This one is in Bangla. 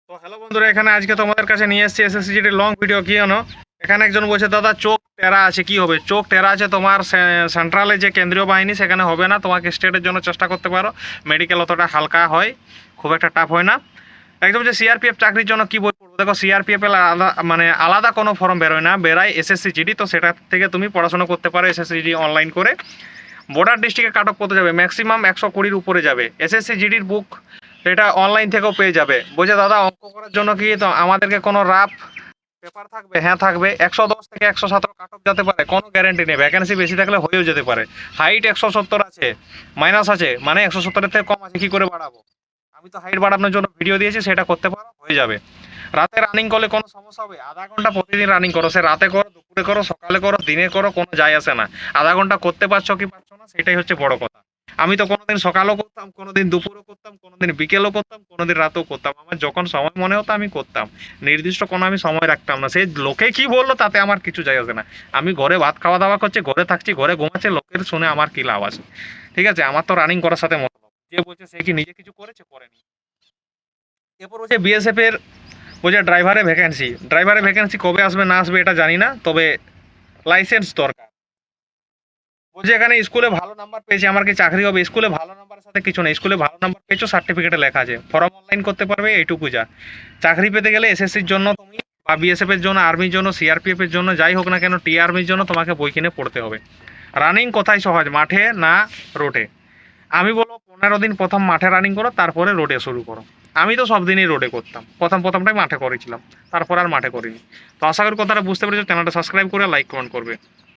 তো হ্যালো বন্ধুরা, এখানে আজকে তোমাদের কাছে নিয়ে এসেছি এসএসসিজির লং ভিডিও। কি জানো, এখানে একজন বলছে দাদা চোখ টেরা আছে, কি হবে? চোখ টেরা আছে তোমার সেন্ট্রালে যে কেন্দ্রীয় বাহিনী সেখানে হবে না, তোমাকে স্টেটের জন্য চেষ্টা করতে পারো। মেডিকেল অতটা হালকা হয়, খুব একটা টাফ হয় না। একদম যে সিআরপিএফ চাকরির জন্য কি বই পড়বো? দেখো, সিআরপিএফ এর আলাদা আলাদা কোনো ফর্ম বেরোয় না, বেরায় এসএসসিজিডি। তো সেটা থেকে তুমি পড়াশোনা করতে পারো এসএসসিজিডি অনলাইন করে। বর্ডার ডিস্ট্রিক্টে কাট অফ করতে যাবে, ম্যাক্সিমাম 120-র উপরে যাবে। এসএসসিজিডির বুক এটা অনলাইন থেকেও পেয়ে যাবে। বলছে দাদা অঙ্ক করার জন্য কি তো আমাদেরকে কোনো রাফ পেপার থাকবে? হ্যাঁ থাকবে। 110 থেকে 117 কাট অফ যেতে পারে, কোনো গ্যারান্টি নেই। ভ্যাকেন্সি বেশি থাকলে হয়েও যেতে পারে। হাইট 170 আছে, মাইনাস আছে, মানে 170-এর থেকে কম আছে, কি করে বাড়াবো? আমি তো হাইট বাড়ানোর জন্য ভিডিও দিয়েছি, সেটা করতে পারো, হয়ে যাবে। রাতে রানিং করলে কোনো সমস্যা হবে? আধা ঘন্টা প্রতিদিন রানিং করো, সে রাতে করো, দুপুরে করো, সকালে করো, দিনে করো, কোনো যায় আসে না। আধা ঘন্টা করতে পারছো কি পারছো না, সেটাই হচ্ছে বড় কথা। আমি তো কোনোদিন সকালেও করতাম, কোনোদিন দুপুরেও করতাম, কোনোদিন বিকেলও করতাম, কোনোদিন রাতেও করতাম। আমার যখন সময় মনে হতো আমি করতাম। নির্দিষ্ট কোনো আমি সময় রাখতাম না। সেই লোকে কি বললো তাতে আমার কিছু যায় আসে না। আমি ঘরে ভাত খাওয়া দাওয়া করছি, ঘরে থাকছি, ঘরে ঘুমাচ্ছে, লোকের শুনে আমার কি লাভ আছে? ঠিক আছে, আমার তো রানিং করার সাথে মতলব। যে বলছে সে কি নিজে কিছু করেছে? করেনি। এরপর হচ্ছে বিএসএফ এর বলছে ড্রাইভারের ভ্যাকেন্সি কবে আসবে না আসবে এটা জানি না, তবে লাইসেন্স দরকার। বলছে এখানে স্কুলে ভালো নাম্বার পেয়েছে, আমার কি চাকরি হবে? স্কুলে ভালো নাম্বারের সাথে কিছু নেই। স্কুলে ভালো নাম্বার পেয়েছো, সার্টিফিকেটে লেখা আছে, ফর্ম অনলাইন করতে পারবে, এইটুকু যা। চাকরি পেতে গেলে এসএসসির জন্য তুমি বা বিএসএফ এর জন্য, আর্মির জন্য, সিআরপিএফ এর জন্য, যাই হোক না কেন, টি আর্মির জন্য তোমাকে বই কিনে পড়তে হবে। রানিং কোথায় সহজ? মাঠে না রোডে? আমি বলবো 15 দিন প্রথম মাঠে রানিং করো, তারপরে রোডে শুরু করো। আমি তো সব দিনই রোডে করতাম, প্রথমটাই মাঠে করেছিলাম, তারপর আর মাঠে করিনি। তো আশা করি কথাটা বুঝতে পেরেছো। চ্যানেলটা সাবস্ক্রাইব করে লাইক কমেন্ট করবে।